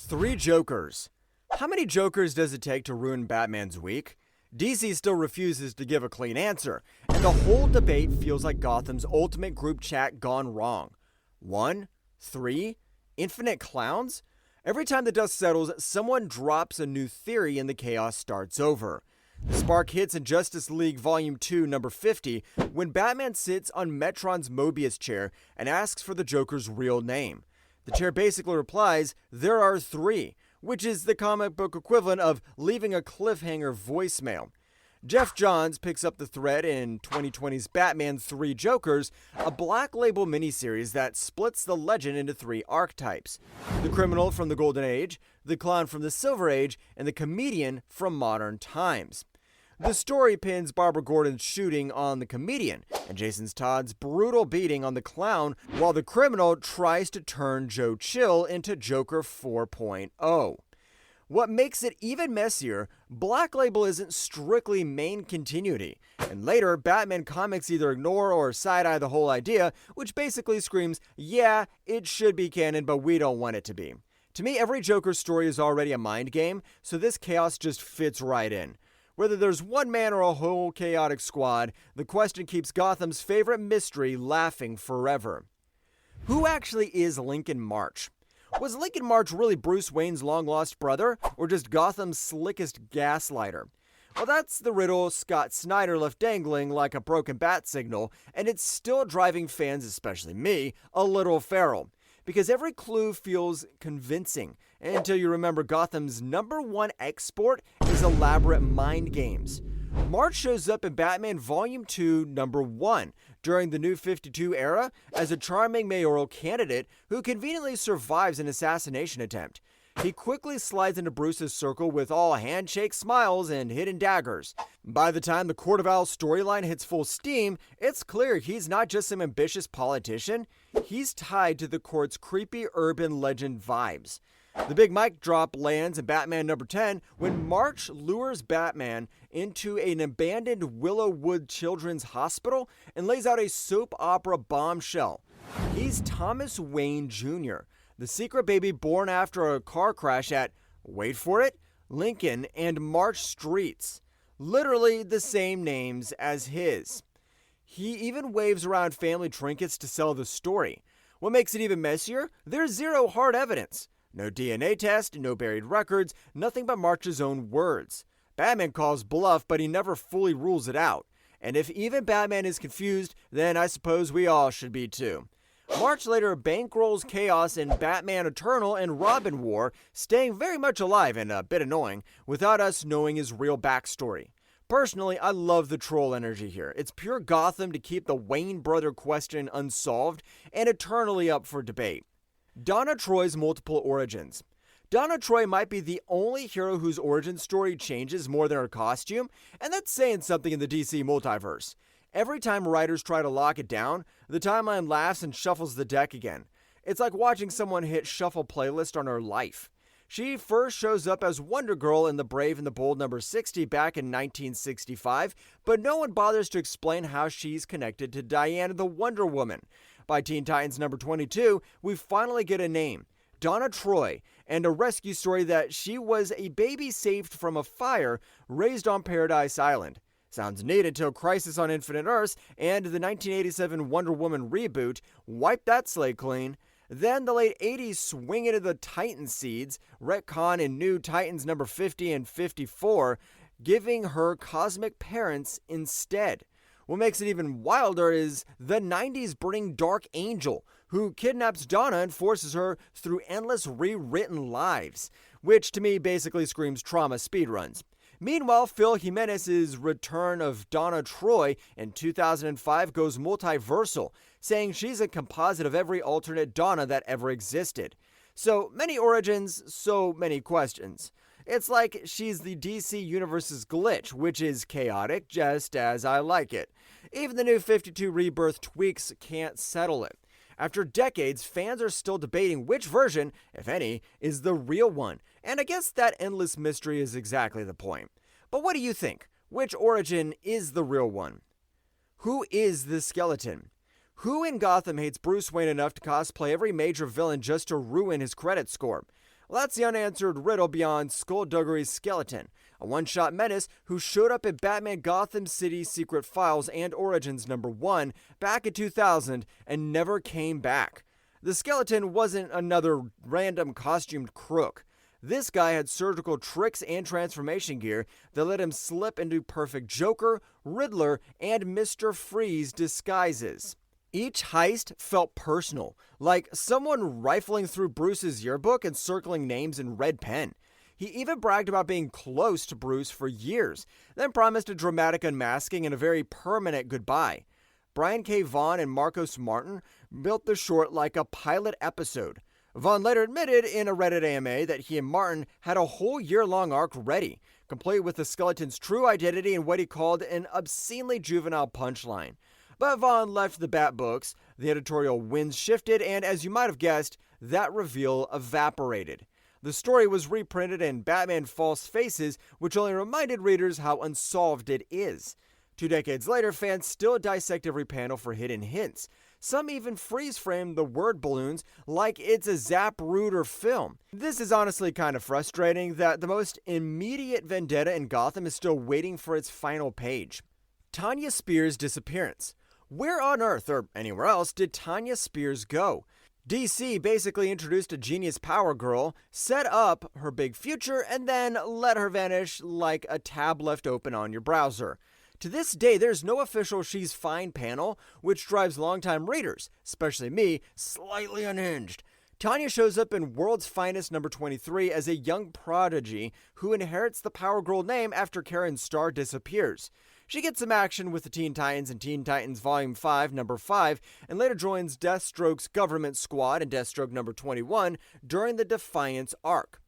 Three Jokers. How many Jokers does it take to ruin Batman's week? DC still refuses to give a clean answer, and the whole debate feels like Gotham's ultimate group chat gone wrong. 1? 3? Infinite clowns? Every time the dust settles, someone drops a new theory and the chaos starts over. The spark hits in Justice League Volume 2, number 50, when Batman sits on Metron's Mobius chair and asks for the Joker's real name. The chair basically replies, "There are three," which is the comic book equivalent of leaving a cliffhanger voicemail. Jeff Johns picks up the thread in 2020's Batman 3 Jokers, a Black Label miniseries that splits the legend into three archetypes: the criminal from the Golden Age, the clown from the Silver Age, and the comedian from modern times. The story pins Barbara Gordon's shooting on the comedian and Jason Todd's brutal beating on the clown, while the criminal tries to turn Joe Chill into Joker 4.0. What makes it even messier, Black Label isn't strictly main continuity, and later Batman comics either ignore or side-eye the whole idea, which basically screams, yeah, it should be canon, but we don't want it to be. To me, every Joker story is already a mind game, so this chaos just fits right in. Whether there's one man or a whole chaotic squad, the question keeps Gotham's favorite mystery laughing forever. Who actually is Lincoln March? Was Lincoln March really Bruce Wayne's long-lost brother, or just Gotham's slickest gaslighter? Well, that's the riddle Scott Snyder left dangling like a broken bat signal, and it's still driving fans, especially me, a little feral. Because every clue feels convincing, until you remember Gotham's #1 export is elaborate mind games. March shows up in Batman Volume 2, number 1, during the New 52 era as a charming mayoral candidate who conveniently survives an assassination attempt. He quickly slides into Bruce's circle with all handshake smiles and hidden daggers. By the time the Court of Owls storyline hits full steam, it's clear he's not just some ambitious politician, he's tied to the court's creepy urban legend vibes. The big mic drop lands in Batman number 10 when March lures Batman into an abandoned Willowwood Children's Hospital and lays out a soap opera bombshell. He's Thomas Wayne Jr., the secret baby born after a car crash at, wait for it, Lincoln and March Streets. Literally the same names as his. He even waves around family trinkets to sell the story. What makes it even messier? There's zero hard evidence. No DNA test, no buried records, nothing but March's own words. Batman calls bluff, but he never fully rules it out. And if even Batman is confused, then I suppose we all should be too. March later bankrolls chaos in Batman Eternal and Robin War, staying very much alive and a bit annoying, without us knowing his real backstory. Personally, I love the troll energy here. It's pure Gotham to keep the Wayne brother question unsolved and eternally up for debate. Donna Troy's multiple origins. Donna Troy might be the only hero whose origin story changes more than her costume, and that's saying something in the DC multiverse. Every time writers try to lock it down, the timeline laughs and shuffles the deck again. It's like watching someone hit shuffle playlist on her life. She first shows up as Wonder Girl in The Brave and the Bold number 60 back in 1965, but no one bothers to explain how she's connected to Diana the Wonder Woman. By Teen Titans number 22, we finally get a name, Donna Troy, and a rescue story that she was a baby saved from a fire raised on Paradise Island. Sounds neat until Crisis on Infinite Earths and the 1987 Wonder Woman reboot wiped that slate clean. Then the late 80s swing into the Titan seeds, retcon in New Titans number 50 and 54, giving her cosmic parents instead. What makes it even wilder is the 90s bring Dark Angel, who kidnaps Donna and forces her through endless rewritten lives, which to me basically screams trauma speedruns. Meanwhile, Phil Jimenez's return of Donna Troy in 2005 goes multiversal, saying she's a composite of every alternate Donna that ever existed. So many origins, so many questions. It's like she's the DC Universe's glitch, which is chaotic just as I like it. Even the New 52 Rebirth tweaks can't settle it. After decades, fans are still debating which version, if any, is the real one, and I guess that endless mystery is exactly the point. But what do you think? Which origin is the real one? Who is the skeleton? Who in Gotham hates Bruce Wayne enough to cosplay every major villain just to ruin his credit score? Well, that's the unanswered riddle beyond Skullduggery's skeleton, a one-shot menace who showed up in Batman Gotham City Secret Files and Origins #1 back in 2000 and never came back. The skeleton wasn't another random costumed crook. This guy had surgical tricks and transformation gear that let him slip into perfect Joker, Riddler, and Mr. Freeze disguises. Each heist felt personal, like someone rifling through Bruce's yearbook and circling names in red pen. He even bragged about being close to Bruce for years, then promised a dramatic unmasking and a very permanent goodbye. Brian K. Vaughan and Marcos Martin built the short like a pilot episode. Vaughan later admitted in a Reddit AMA that he and Martin had a whole year-long arc ready, complete with the skeleton's true identity and what he called an obscenely juvenile punchline. But Vaughan left the Bat books, the editorial winds shifted, and as you might have guessed, that reveal evaporated. The story was reprinted in Batman False Faces, which only reminded readers how unsolved it is. 2 decades later, fans still dissect every panel for hidden hints. Some even freeze-frame the word balloons like it's a Zapruder film. This is honestly kind of frustrating that the most immediate vendetta in Gotham is still waiting for its final page. Tanya Spears' disappearance. Where on Earth, or anywhere else, did Tanya Spears go? DC basically introduced a genius power girl, set up her big future, and then let her vanish like a tab left open on your browser. To this day, there's no official She's Fine panel, which drives longtime readers, especially me, slightly unhinged. Tanya shows up in World's Finest #23 as a young prodigy who inherits the Power Girl name after Karen Starr disappears. She gets some action with the Teen Titans in Teen Titans Volume 5, #5, and later joins Deathstroke's Government Squad in Deathstroke #21 during the Defiance arc.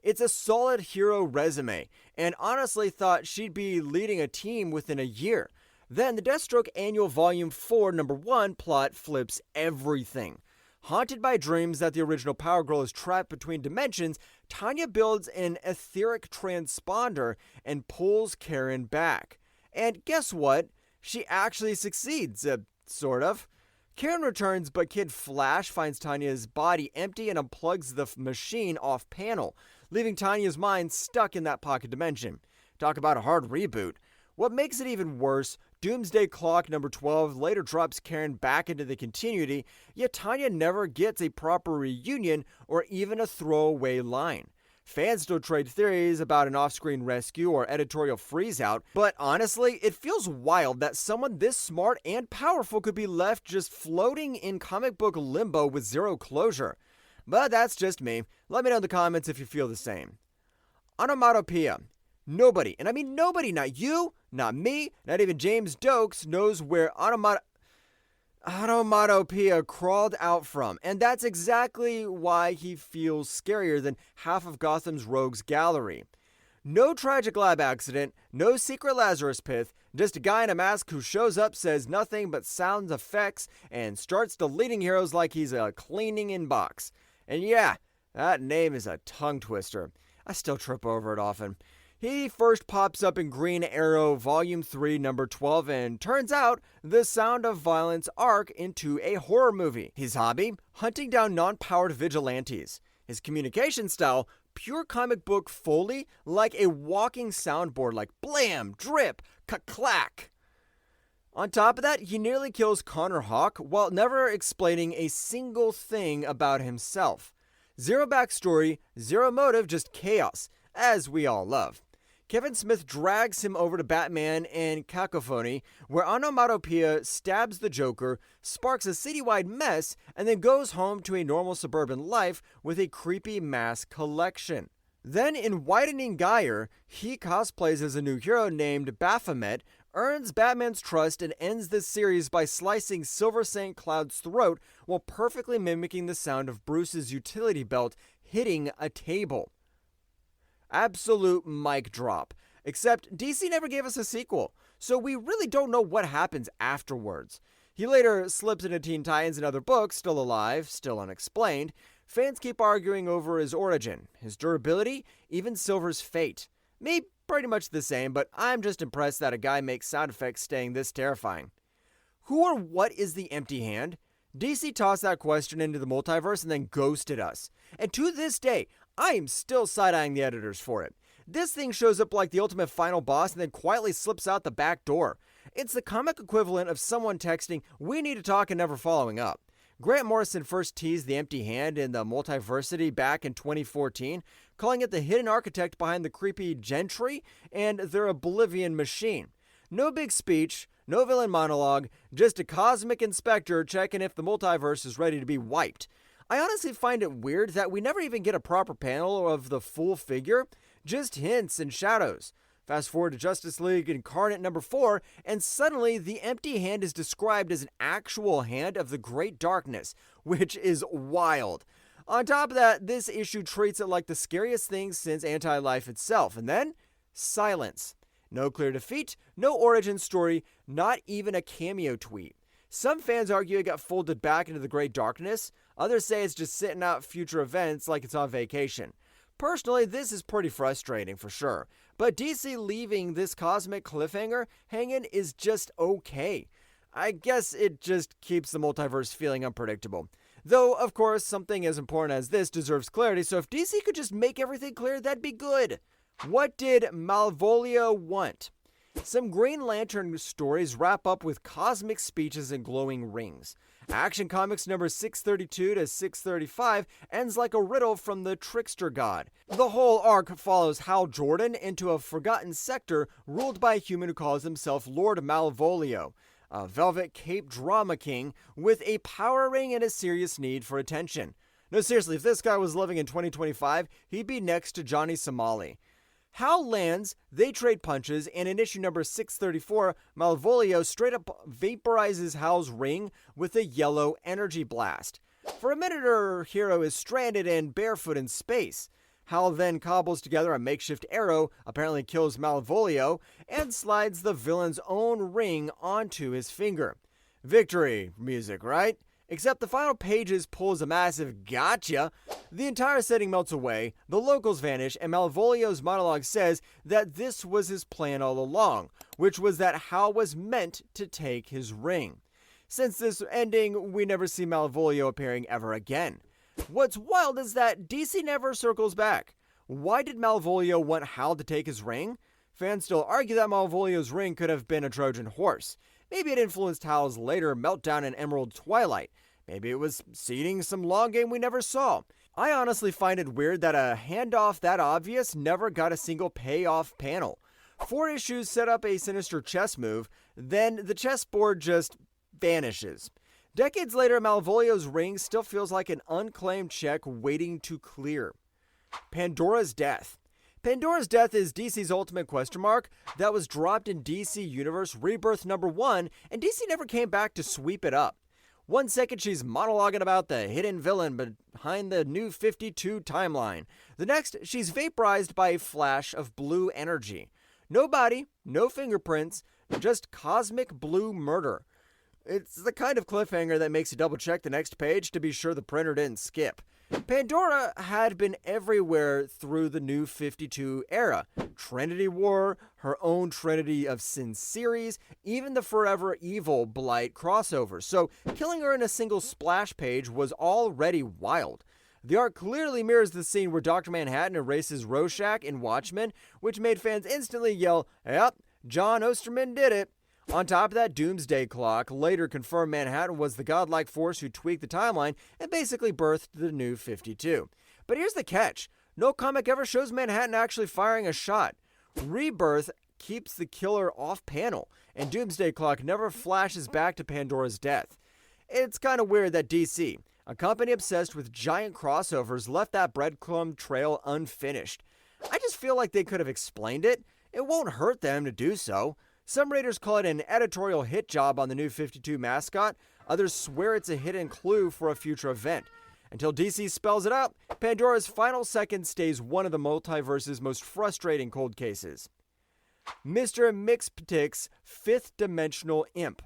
It's a solid hero resume, and honestly thought she'd be leading a team within a year. Then the Deathstroke Annual Volume 4, #1 plot flips everything. Haunted by dreams that the original Power Girl is trapped between dimensions, Tanya builds an etheric transponder and pulls Karen back. And guess what? She actually succeeds, sort of. Karen returns, but Kid Flash finds Tanya's body empty and unplugs the machine off panel, leaving Tanya's mind stuck in that pocket dimension. Talk about a hard reboot. What makes it even worse, Doomsday Clock #12 later drops Karen back into the continuity, yet Tanya never gets a proper reunion or even a throwaway line. Fans still trade theories about an off-screen rescue or editorial freeze-out, but honestly, it feels wild that someone this smart and powerful could be left just floating in comic book limbo with zero closure. But that's just me. Let me know in the comments if you feel the same. Onomatopoeia. Nobody, and I mean nobody, not you, not me, not even James Dokes, knows where Onomatopoeia crawled out from, and that's exactly why he feels scarier than half of Gotham's rogues gallery. No tragic lab accident, no secret Lazarus pit, just a guy in a mask who shows up, says nothing but sound effects, and starts deleting heroes like he's a cleaning inbox. And yeah, that name is a tongue twister. I still trip over it often. He first pops up in Green Arrow Volume 3, #12, and turns out the Sound of Violence arc into a horror movie. His hobby? Hunting down non-powered vigilantes. His communication style? Pure comic book Foley, like a walking soundboard, like blam, drip, clack. On top of that, he nearly kills Connor Hawke while never explaining a single thing about himself. Zero backstory, zero motive, just chaos, as we all love. Kevin Smith drags him over to Batman and Cacophony, where Onomatopoeia stabs the Joker, sparks a citywide mess, and then goes home to a normal suburban life with a creepy mask collection. Then in Widening Gyre, he cosplays as a new hero named Baphomet, earns Batman's trust, and ends the series by slicing Silver St. Cloud's throat while perfectly mimicking the sound of Bruce's utility belt hitting a table. Absolute mic drop. Except DC never gave us a sequel, so we really don't know what happens afterwards. He later slips into Teen Titans and other books, still alive, still unexplained. Fans keep arguing over his origin, his durability, even Silver's fate. Me, pretty much the same, but I'm just impressed that a guy makes sound effects staying this terrifying. Who or what is the Empty Hand? DC tossed that question into the multiverse and then ghosted us. And to this day, I am still side-eyeing the editors for it. This thing shows up like the ultimate final boss and then quietly slips out the back door. It's the comic equivalent of someone texting, "We need to talk," and never following up. Grant Morrison first teased the empty hand in the Multiversity back in 2014, calling it the hidden architect behind the creepy Gentry and their Oblivion machine. No big speech, no villain monologue, just a cosmic inspector checking if the multiverse is ready to be wiped. I honestly find it weird that we never even get a proper panel of the full figure, just hints and shadows. Fast forward to Justice League Incarnate number 4, and suddenly the empty hand is described as an actual hand of the Great Darkness, which is wild. On top of that, this issue treats it like the scariest thing since Anti-Life itself, and then silence. No clear defeat, no origin story, not even a cameo tweet. Some fans argue it got folded back into the Great Darkness, others say it's just sitting out future events like it's on vacation. Personally, this is pretty frustrating for sure, but DC leaving this cosmic cliffhanger hanging is just okay. I guess it just keeps the multiverse feeling unpredictable. Though, of course, something as important as this deserves clarity, so if DC could just make everything clear, that'd be good. What did Malvolio want? Some Green Lantern stories wrap up with cosmic speeches and glowing rings. Action Comics number 632 to 635 ends like a riddle from the Trickster God. The whole arc follows Hal Jordan into a forgotten sector ruled by a human who calls himself Lord Malvolio, a velvet cape drama king with a power ring and a serious need for attention. No, seriously, if this guy was living in 2025, he'd be next to Johnny Somali. Hal lands, they trade punches, and in issue number 634, Malvolio straight up vaporizes Hal's ring with a yellow energy blast. For a minute, our hero is stranded and barefoot in space. Hal then cobbles together a makeshift arrow, apparently kills Malvolio, and slides the villain's own ring onto his finger. Victory music, right? Except the final pages pulls a massive gotcha. The entire setting melts away, the locals vanish, and Malvolio's monologue says that this was his plan all along, which was that Hal was meant to take his ring. Since this ending, we never see Malvolio appearing ever again. What's wild is that DC never circles back. Why did Malvolio want Hal to take his ring? Fans still argue that Malvolio's ring could have been a Trojan horse. Maybe it influenced Hal's later meltdown in Emerald Twilight. Maybe it was seeding some long game we never saw. I honestly find it weird that a handoff that obvious never got a single payoff panel. 4 issues set up a sinister chess move, then the chessboard just vanishes. Decades later, Malvolio's ring still feels like an unclaimed check waiting to clear. Pandora's death. Pandora's death is DC's ultimate question mark that was dropped in DC Universe Rebirth number 1, and DC never came back to sweep it up. 1 second she's monologuing about the hidden villain behind the New 52 timeline. The next, she's vaporized by a flash of blue energy. No body, no fingerprints, just cosmic blue murder. It's the kind of cliffhanger that makes you double check the next page to be sure the printer didn't skip. Pandora had been everywhere through the New 52 era. Trinity War, her own Trinity of Sin series, even the Forever Evil Blight crossover. So killing her in a single splash page was already wild. The art clearly mirrors the scene where Dr. Manhattan erases Rorschach in Watchmen, which made fans instantly yell, "Yep, John Osterman did it." On top of that, Doomsday Clock later confirmed Manhattan was the godlike force who tweaked the timeline and basically birthed the New 52. But here's the catch. No comic ever shows Manhattan actually firing a shot. Rebirth keeps the killer off panel, and Doomsday Clock never flashes back to Pandora's death. It's kind of weird that DC, a company obsessed with giant crossovers, left that breadcrumb trail unfinished. I just feel like they could have explained it. It won't hurt them to do so. Some readers call it an editorial hit job on the New 52 mascot. Others swear it's a hidden clue for a future event. Until DC spells it out, Pandora's final second stays one of the multiverse's most frustrating cold cases. Mr. Mxyzptlk's fifth-dimensional imp.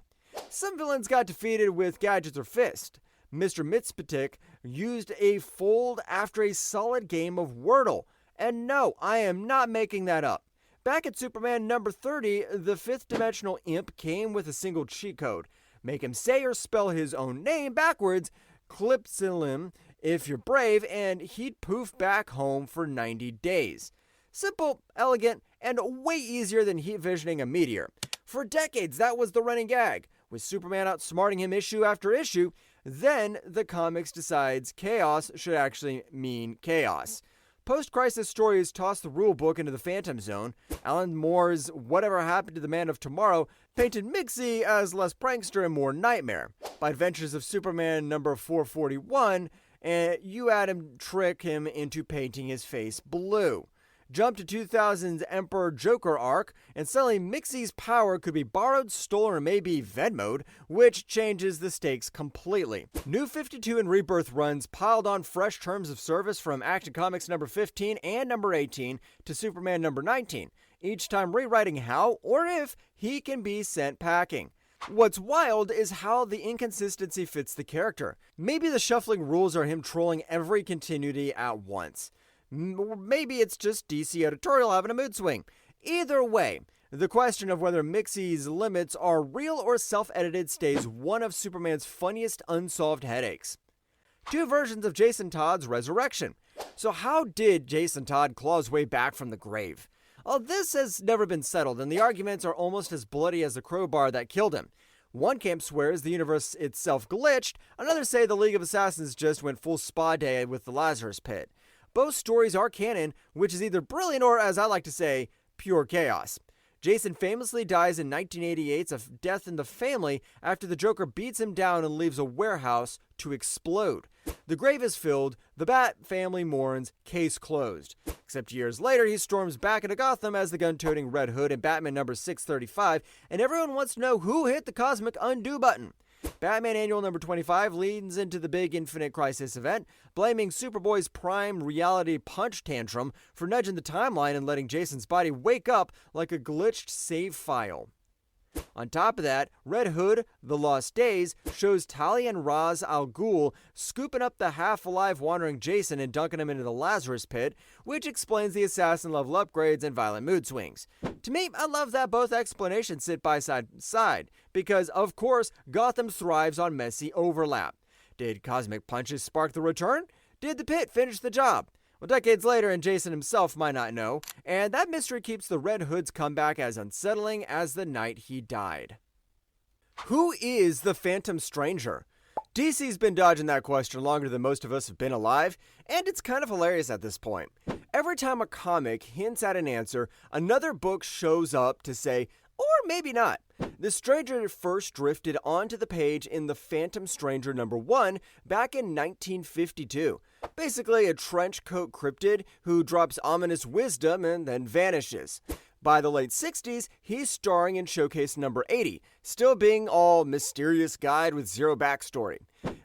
Some villains got defeated with gadgets or fists. Mr. Mxyzptlk used a fold after a solid game of Wordle. And no, I am not making that up. Back at Superman number 30, the fifth-dimensional imp came with a single cheat code. Make him say or spell his own name backwards, Clipsilim, if you're brave, and he'd poof back home for 90 days. Simple, elegant, and way easier than heat visioning a meteor. For decades, that was the running gag, with Superman outsmarting him issue after issue. Then the comics decides chaos should actually mean chaos. Post-crisis stories toss the rulebook into the Phantom Zone. Alan Moore's Whatever Happened to the Man of Tomorrow painted Mxyzptlk as less prankster and more nightmare. By Adventures of Superman number 441, you trick him into painting his face blue. Jump to 2000's Emperor Joker arc, and suddenly Mxyzptlk's power could be borrowed, stolen, or maybe Venmo'd, which changes the stakes completely. New 52 and Rebirth runs piled on fresh terms of service from Action Comics number 15 and number 18 to Superman number 19, each time rewriting how or if he can be sent packing. What's wild is how the inconsistency fits the character. Maybe the shuffling rules are him trolling every continuity at once. Maybe it's just DC editorial having a mood swing. Either way, the question of whether Mxyzptlk's limits are real or self-edited stays one of Superman's funniest unsolved headaches. Two versions of Jason Todd's resurrection. So how did Jason Todd claw his way back from the grave? Well, this has never been settled, and the arguments are almost as bloody as the crowbar that killed him. One camp swears the universe itself glitched, another say the League of Assassins just went full spa day with the Lazarus Pit. Both stories are canon, which is either brilliant or, as I like to say, pure chaos. Jason famously dies in 1988's A Death in the Family after the Joker beats him down and leaves a warehouse to explode. The grave is filled, the Bat family mourns, case closed. Except years later, he storms back into Gotham as the gun-toting Red Hood in Batman number 635, and everyone wants to know who hit the cosmic undo button. Batman Annual number 25 leads into the big Infinite Crisis event, blaming Superboy's prime reality punch tantrum for nudging the timeline and letting Jason's body wake up like a glitched save file. On top of that, Red Hood, The Lost Days, shows Talia and Ra's al Ghul scooping up the half-alive wandering Jason and dunking him into the Lazarus Pit, which explains the assassin level upgrades and violent mood swings. To me, I love that both explanations sit by side, because, of course, Gotham thrives on messy overlap. Did cosmic punches spark the return? Did the pit finish the job? Well, decades later, and Jason himself might not know, and that mystery keeps the Red Hood's comeback as unsettling as the night he died. Who is the Phantom Stranger? DC's been dodging that question longer than most of us have been alive, and it's kind of hilarious at this point. Every time a comic hints at an answer, another book shows up to say, or maybe not. The Stranger first drifted onto the page in The Phantom Stranger number 1 back in 1952. Basically a trench coat cryptid who drops ominous wisdom and then vanishes. By the late 60s, he's starring in Showcase number 80, still being all mysterious guide with zero backstory.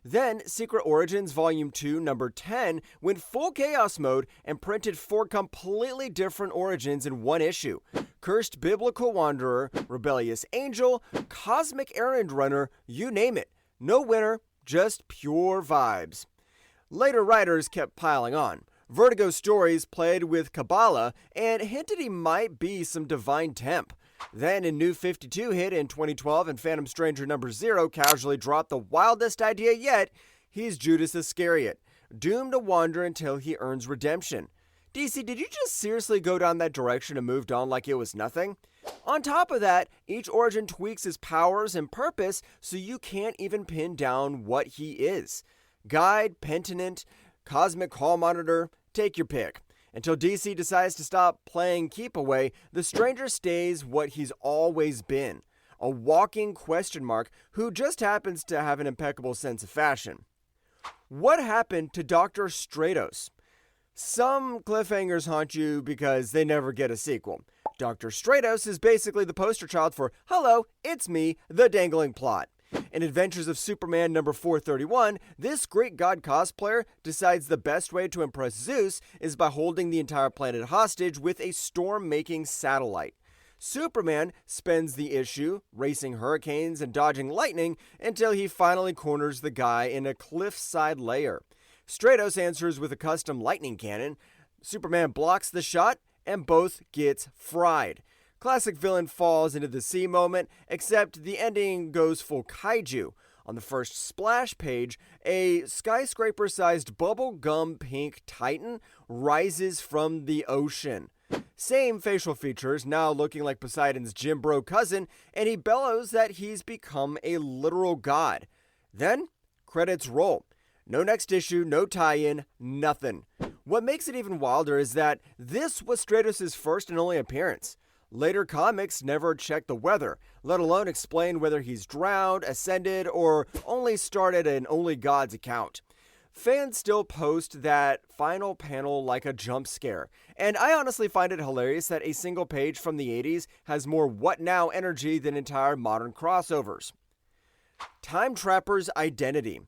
Then, Secret Origins Volume 2, number 10, went full chaos mode and printed 4 completely different origins in one issue. Cursed Biblical Wanderer, Rebellious Angel, Cosmic Errand Runner, you name it. No winner, just pure vibes. Later writers kept piling on. Vertigo Stories played with Kabbalah and hinted he might be some divine temp. Then in New 52 hit in 2012 and Phantom Stranger number 0 casually dropped the wildest idea yet, he's Judas Iscariot, doomed to wander until he earns redemption. DC, did you just seriously go down that direction and moved on like it was nothing? On top of that, each origin tweaks his powers and purpose so you can't even pin down what he is. Guide, Penitent, Cosmic Hall Monitor, take your pick. Until DC decides to stop playing keep away, the Stranger stays what he's always been. A walking question mark who just happens to have an impeccable sense of fashion. What happened to Dr. Stratos? Some cliffhangers haunt you because they never get a sequel. Dr. Stratos is basically the poster child for, hello, it's me, the dangling plot. In Adventures of Superman number 431, this Greek god cosplayer decides the best way to impress Zeus is by holding the entire planet hostage with a storm-making satellite. Superman spends the issue racing hurricanes and dodging lightning until he finally corners the guy in a cliffside lair. Stratos answers with a custom lightning cannon. Superman blocks the shot, and both gets fried. Classic villain falls into the sea moment, except the ending goes full kaiju. On the first splash page, a skyscraper-sized bubblegum pink titan rises from the ocean. Same facial features, now looking like Poseidon's gym bro cousin, and he bellows that he's become a literal god. Then, credits roll. No next issue, no tie-in, nothing. What makes it even wilder is that this was Stratos' first and only appearance. Later comics never check the weather, let alone explain whether he's drowned, ascended, or only started an Only Gods account. Fans still post that final panel like a jump scare, and I honestly find it hilarious that a single page from the 80s has more what now energy than entire modern crossovers. Time Trapper's identity.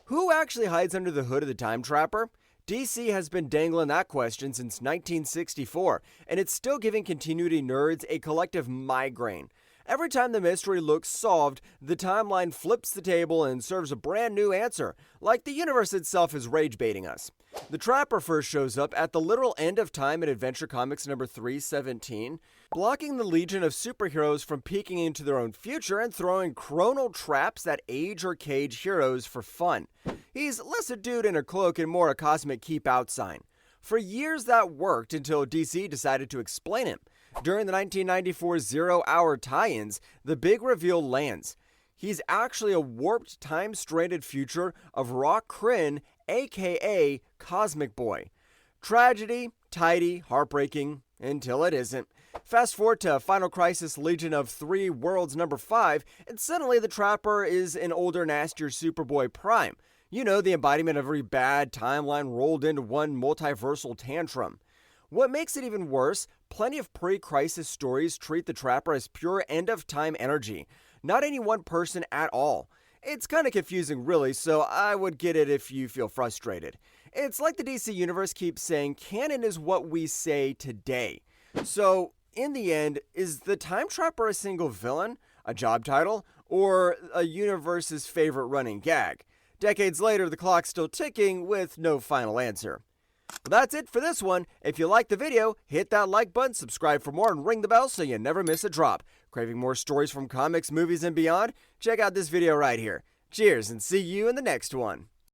Who actually hides under the hood of the Time Trapper? DC has been dangling that question since 1964, and it's still giving continuity nerds a collective migraine. Every time the mystery looks solved, the timeline flips the table and serves a brand new answer, like the universe itself is rage baiting us. The Trapper first shows up at the literal end of time in Adventure Comics number 317, blocking the legion of superheroes from peeking into their own future and throwing chronal traps that age or cage heroes for fun. He's less a dude in a cloak and more a cosmic keep-out sign. For years that worked until DC decided to explain him. During the 1994 zero-hour tie-ins, the big reveal lands. He's actually a warped, time-stranded future of Rock Kryn, aka Cosmic Boy. Tragedy, tidy, heartbreaking, until it isn't. Fast forward to Final Crisis Legion of 3 Worlds number 5, and suddenly the Trapper is an older, nastier Superboy Prime. You know, the embodiment of every bad timeline rolled into one multiversal tantrum. What makes it even worse, plenty of pre-crisis stories treat the Trapper as pure end-of-time energy, not any one person at all. It's kinda confusing really, so I would get it if you feel frustrated. It's like the DC Universe keeps saying canon is what we say today. So, in the end, is the Time Trapper a single villain, a job title, or a universe's favorite running gag? Decades later, the clock's still ticking with no final answer. Well, that's it for this one. If you liked the video, hit that like button, subscribe for more, and ring the bell so you never miss a drop. Craving more stories from comics, movies, and beyond? Check out this video right here. Cheers, and see you in the next one.